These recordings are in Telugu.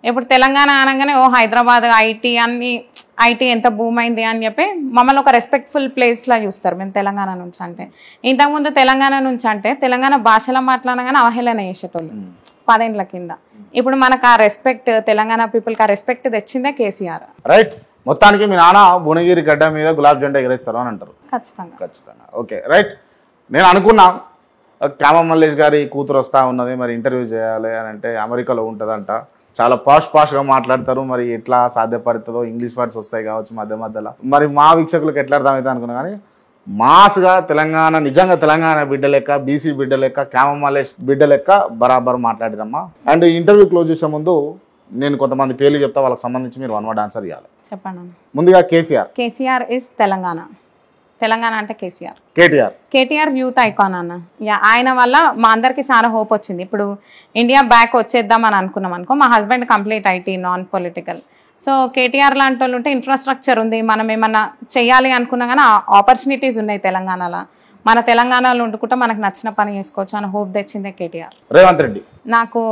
ఇప్పుడు తెలంగాణ అనగానే ఓ హైదరాబాద్ ఐటీ అన్ని ఐటీ ఎంత భూమ్ అయింది అని చెప్పి మమ్మల్ని ఒక రెస్పెక్ట్ఫుల్ ప్లేస్లా చూస్తారు మేము తెలంగాణ నుంచి అంటే. ఇంతకుముందు తెలంగాణ నుంచి అంటే తెలంగాణ భాషలో మాట్లాడగానే అవహేళన చేసేటోళ్ళు 10 ఏళ్ల కింద. ఇప్పుడు మనకు ఆ రెస్పెక్ట్, తెలంగాణ పీపుల్కి ఆ రెస్పెక్ట్ తెచ్చిందే కేసీఆర్. రైట్. మొత్తానికి మీ నాన్న భువనగిరి గడ్డ మీద గులాబ్ జెండా ఎగరేస్తారు అని అంటారు. ఖచ్చితంగా. Okay right. నేను అనుకున్నా క్యామ మల్లేష్ గారి కూతురు వస్తూ ఉన్నది, మరి ఇంటర్వ్యూ చేయాలి అని అంటే అమెరికాలో ఉంటుందంట, చాలా పాష్గా మాట్లాడతారు, మరి ఎట్లా సాధ్యపడుతుందో, ఇంగ్లీష్ వర్డ్స్ వస్తాయి కావచ్చు మధ్యలో, మరి మా వీక్షకులకు ఎట్లా అర్థమవుతుంది అనుకున్నా. కానీ మాస్గా తెలంగాణ, నిజంగా తెలంగాణ బిడ్డ లెక్క, బీసీ బిడ్డ లెక్క, క్యామ మల్లేష్ బిడ్డ లెక్క బరాబర్ మాట్లాడిదమ్మా. అండ్ ఇంటర్వ్యూ క్లోజ్ చేసే ముందు నేను కొంతమంది పేర్లు చెప్తా, వాళ్ళకి సంబంధించి మీరు 1 word ఆన్సర్ ఇవ్వాలి. చెప్పండి. ముందుగా కేసీఆర్ ఇస్ తెలంగాణ అంటే కేటీఆర్ యూత్ ఐకాన్ అన్న. ఆయన వల్ల మా అందరికి చాలా హోప్ వచ్చింది. ఇప్పుడు ఇండియా బ్యాక్ వచ్చేద్దాం అని అనుకున్నాం అనుకో. మా husband complete IT, non political. So KTR లాంటి వాళ్ళు ఉంటే ఇన్ఫ్రాస్ట్రక్చర్ ఉంది, మనం ఏమన్నా చెయ్యాలి అనుకున్నా కానీ ఆపర్చునిటీస్ ఉన్నాయి తెలంగాణలో. మన తెలంగాణలో ఉండుకుంటే మనకు నచ్చిన పని చేసుకోవచ్చు అని హోప్ తెచ్చిందే కేటీఆర్. రేవంత్ రెడ్డి నాకు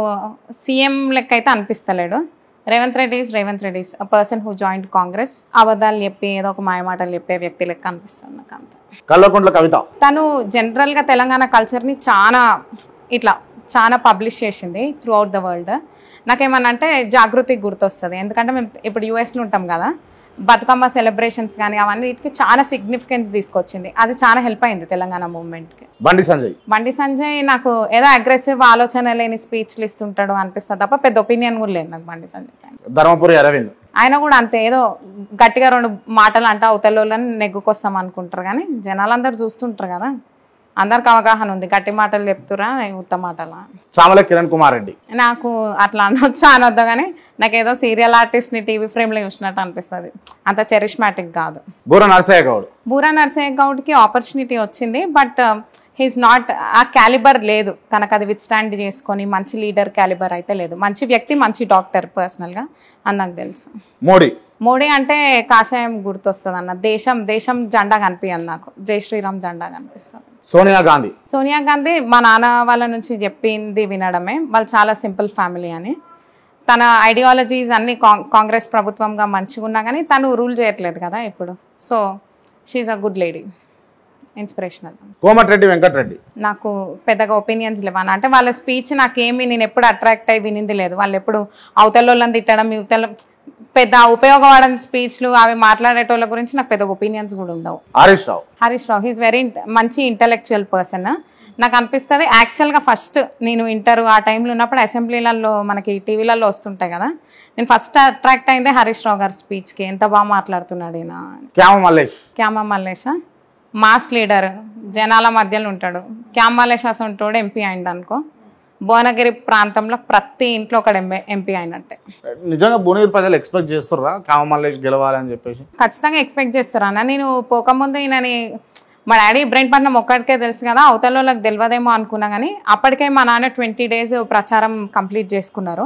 సీఎం లెక్క అయితే అనిపిస్తలేడు. Revanth Reddy is a person who joined Congress. అబద్ధాలు చెప్పి ఏదో ఒక మాయమాటలు చెప్పే వ్యక్తి లెక్క అనిపిస్తుంది నాకు అంత. కల్వకుంట్ల కవిత తను జనరల్ గా తెలంగాణ కల్చర్ ని చాలా పబ్లిష్ చేసింది త్రూ అవుట్ ద వరల్డ్. నాకేమన్నా అంటే జాగృతికి గుర్తొస్తుంది. ఎందుకంటే మేము ఇప్పుడు యూఎస్లో ఉంటాం కదా, బతుకమ్మ సెలబ్రేషన్స్ కానీ అవన్నిటికి చాలా సిగ్నిఫికెన్స్ తీసుకొచ్చింది. అది చాలా హెల్ప్ అయింది తెలంగాణ మూవ్మెంట్కి. బండి సంజయ్ నాకు ఏదో అగ్రెసివ్ ఆలోచన లేని స్పీచ్లు ఇస్తుంటాడు అనిపిస్తుంది తప్ప పెద్ద ఒపీనియన్ కూడా లేదు నాకు బండి సంజయ్. ధర్మపురి అరవింద్ ఆయన కూడా అంతే, ఏదో గట్టిగా 2 మాటలు అంటే అవతలని నెగ్గుకొస్తాం అనుకుంటారు కానీ జనాలందరూ చూస్తుంటారు కదా, అందరికి అవగాహన ఉంది. గట్టి మాటలు చెప్తురా ఉత్తమ మాటలా. చామల కిరణ్ కుమార్ రెడ్డి నాకు అట్లా అనొద్దు కానీ నాకేదో సీరియల్ ఆర్టిస్ట్ ని టీవీ ఫ్రేమ్ లో చూసినట్టు అనిపిస్తుంది, అంత చెరిష్మాటిక్ కాదు. బూరా నర్సయ్య గౌడ్ కి ఆపర్చునిటీ వచ్చింది, బట్ హీస్ నాట్ ఆ క్యాలిబర్ లేదు తనకు, అది విత్ స్టాండ్ చేసుకొని మంచి లీడర్ క్యాలిబర్ అయితే లేదు. మంచి వ్యక్తి, మంచి డాక్టర్ పర్సనల్ గా అని నాకు తెలుసు. మోడీ అంటే కాషాయం గుర్తొస్తుంది అన్న. దేశం జెండా కనిపించదు నాకు, జై శ్రీరామ్ జెండా కనిపిస్తుంది. సోనియా గాంధీ మా నాన్న వాళ్ళ నుంచి చెప్పింది వినడమే. వాళ్ళు చాలా సింపుల్ ఫ్యామిలీ అని. తన ఐడియాలజీస్ అన్ని కాంగ్రెస్ ప్రభుత్వంగా మంచిగా ఉన్నా కానీ తను రూల్ చేయట్లేదు కదా ఇప్పుడు. So she's a good lady, inspirational. Komatireddy Venkatreddy నాకు పెద్దగా ఒపీనియన్స్ లేవన్న. అంటే వాళ్ళ స్పీచ్ నేను ఎప్పుడు అట్రాక్ట్ అయ్యి వినింది లేదు. వాళ్ళు ఎప్పుడు అవతలని తిట్టడం, యువతలో పెద్ద ఉపయోగపడని స్పీచ్లు అవి మాట్లాడేటోళ్ళ గురించి నాకు పెద్ద ఒపీనియన్స్ కూడా ఉండవు. హరీష్ రావు హీస్ వెరీ మంచి ఇంటలెక్చువల్ పర్సన్. నాకు అనిపిస్తుంది యాక్చువల్గా ఫస్ట్ నేను ఆ టైంలో ఉన్నప్పుడు అసెంబ్లీలలో మనకి టీవీలలో వస్తుంటాయి కదా, నేను ఫస్ట్ అట్రాక్ట్ అయిందే హరీష్ రావు గారి స్పీచ్కి. ఎంత బాగా మాట్లాడుతున్నాడు ఈయన. క్యామ మల్లేష్ మాస్ లీడర్, జనాల మధ్యలో ఉంటాడు. క్యామ మల్లేష్ అసంటోడు ఎంపీ అయింది అనుకో. భువనగిరి ప్రాంతంలో ప్రతి ఇంట్లో ఒక ఎంపీ అయినట్టే. నిజంగా భువనగిరి ప్రజలు ఎక్స్పెక్ట్ చేస్తారా క్యామ మల్లేష్ గెలవాలని చెప్పేసి? ఖచ్చితంగా ఎక్స్పెక్ట్ చేస్తారా అన్న. నేను పోకముందు ఈయనని మా డాడీ ఇబ్రహీంపట్నం ఒక్కడికే తెలుసు కదా, అవతల వాళ్ళకి తెలియదేమో అనుకున్నా కానీ అప్పటికే మా నాన్న 20 days ప్రచారం కంప్లీట్ చేసుకున్నారు.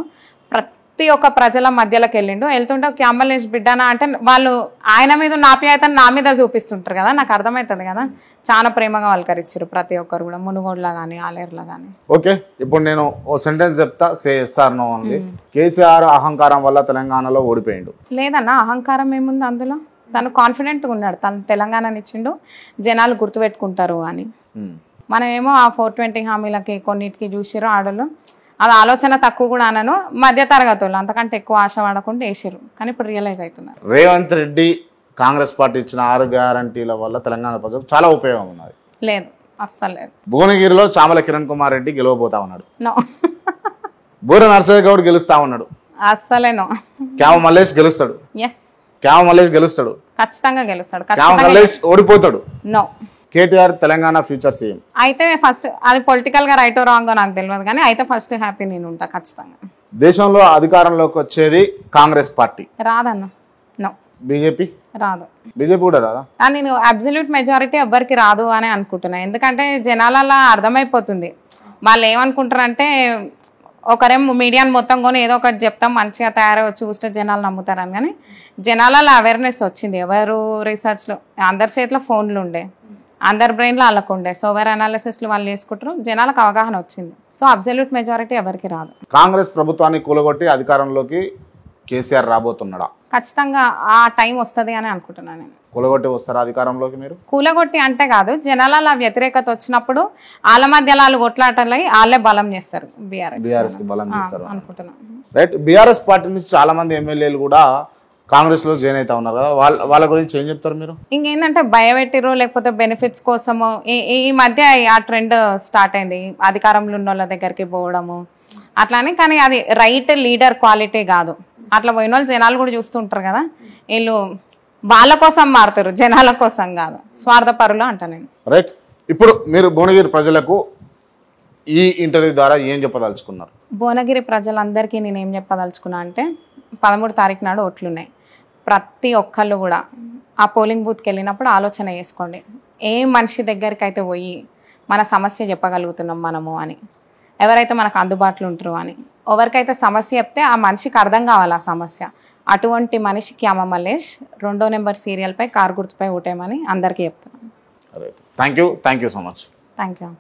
ప్రతి ఒక్క ప్రజల మధ్యలోకి వెళ్తుంటే క్యామ మల్లేష్ బిడ్డనా అంటే వాళ్ళు ఆయన మీద ఆప్యాయతను నా మీద చూపిస్తుంటారు కదా, నాకు అర్థమవుతుంది కదా. చాలా ప్రేమగా వాళ్ళకరిచ్చారు ప్రతి ఒక్కరు కూడా, మునుగోడులా కానీ ఆలేరులా కానీ. ఓకే, ఇప్పుడు నేను ఓ సెంటెన్స్ చెప్తా, say yes or no only. KCR అహంకారం వల్ల తెలంగాణలో ఓడిపోయిండు. లేదన్న, అహంకారం ఏముంది అందులో. తను కాన్ఫిడెంట్గా ఉన్నాడు, తను తెలంగాణని ఇచ్చిండు, జనాలు గుర్తుపెట్టుకుంటారు అని. మనమేమో ఆ 420 హామీలకి కొన్నిటికి చూసిరు ఆడలు. అది ఆలోచన తక్కువ కూడా అనను, మధ్య తరగతి వాళ్ళు అంతకంటే ఎక్కువ ఆశ పడకుండా వేసారు. కానీ ఇప్పుడు రియలైజ్ అవుతున్నారు. రేవంత్ రెడ్డి కాంగ్రెస్ పార్టీ ఇచ్చిన 6 గ్యారంటీల వల్ల తెలంగాణ ప్రజలకు చాలా ఉపయోగం ఉన్నది. లేదు, అస్సలు లేదు. భువనగిరిలో చామల కిరణ్ కుమార్ రెడ్డి గెలవబోతా ఉన్నాడు. బూర నర్సయ్య గౌడ్ గెలుస్తా ఉన్నాడు. అస్సలేనో. క్యామ మల్లేష్ గెలుస్తాడు. క్యామ మల్లేష్ గెలుస్తాడు, ఖచ్చితంగా గెలుస్తాడు. క్యామ మల్లేష్ ఓడిపోతాడు. No. KTR Telangana future CM అయితే ఫస్ట్ అది పొలిటికల్ గా రైట్ రాంగ్ నాకు తెలియదు కానీ అయితే ఫస్ట్ హ్యాపీ నేను ఉంటా ఖచ్చితంగా. దేశంలో అధికారంలోకి వచ్చేది కాంగ్రెస్ పార్టీ. రాదన్న. నో. బీజేపీ రాదు. బీజేపీ కూడా రాదా? నేను అబ్సల్యూట్ మెజారిటీ ఎవ్వరికి రాదు అని అనుకుంటున్నా. ఎందుకంటే జనాలలో అర్థమైపోతుంది వాళ్ళు ఏమనుకుంటారంటే, ఒకరేమో మీడియాని మొత్తం కొని ఏదో ఒకటి చెప్తాం మంచిగా తయారై చూస్తే జనాలు నమ్ముతారని. కానీ జనాలలో అవేర్నెస్ వచ్చింది. ఎవరు రీసెర్చ్లో అందరి చేతిలో ఫోన్లు ఉండే, అందరి బ్రెయిన్లో వాళ్ళకు ఉండే, సో ఎవరు అనాలిసిస్లు వాళ్ళు చేసుకుంటారు, జనాలకు అవగాహన వచ్చింది. సో అబ్సల్యూట్ మెజారిటీ ఎవరికి రాదు. కాంగ్రెస్ ప్రభుత్వాన్ని కూలగొట్టి అధికారంలోకి కేసీఆర్ రాబోతున్నాడా? ఖచ్చితంగా ఆ టైం వస్తుంది అని అనుకుంటున్నాను నేను. కూలగొట్టి వస్తారా అధికారంలోకి మీరు? కూలగొట్టి అంటే కాదు, జనాల వ్యతిరేకత వచ్చినప్పుడు వాళ్ళ మధ్యలో వాళ్ళు కొట్లాటలై వాళ్ళే బలం చేస్తారు బీఆర్ఎస్ కి బలం చేస్తారు అనుకుంటున్నాను. రైట్. బీఆర్ఎస్ పార్టీ నుంచి చాలా మంది ఎమ్మెల్యేలు కూడా కాంగ్రెస్ లో జాయిన్ అవుతా ఉన్నారు కదా, వాళ్ళ గురించి ఏం చెప్తారు మీరు? ఇంకేంటంటే భయపెట్టిరు, లేకపోతే బెనిఫిట్స్ కోసము ఈ మధ్య ఆ ట్రెండ్ స్టార్ట్ అయింది, అధికారంలో ఉన్న వాళ్ళ దగ్గరికి పోవడము అట్లానే. కానీ అది రైట్ లీడర్ క్వాలిటీ కాదు. అట్లా పోయిన వాళ్ళు జనాలు కూడా చూస్తుంటారు కదా, వీళ్ళు వాళ్ళ కోసం మారుతారు, జనాల కోసం కాదు, స్వార్థపరులు అంటా నేను. రైట్. ఇప్పుడు మీరు భువనగిరి ప్రజలకు ఈ ఇంటర్వ్యూ ద్వారా ఏం చెప్పదలుచుకున్నారు? భువనగిరి ప్రజలందరికీ నేను ఏం చెప్పదలుచుకున్నా అంటే 13 తారీఖు నాడు ఓట్లున్నాయి. ప్రతి ఒక్కళ్ళు కూడా ఆ పోలింగ్ బూత్కి వెళ్ళినప్పుడు ఆలోచన చేసుకోండి, ఏ మనిషి దగ్గరికి అయితే పోయి మన సమస్య చెప్పగలుగుతున్నాం మనము అని, ఎవరైతే మనకు అందుబాటులో ఉంటారో అని, ఎవరికైతే సమస్య చెప్తే ఆ మనిషికి అర్థం కావాలి ఆ సమస్య. అటువంటి మనిషి క్యామ మల్లేష్ 2వ నెంబర్ సీరియల్పై కారు గుర్తుపై ఓటేయమని అందరికీ చెప్తున్నాను. Thank you so much. Thank you.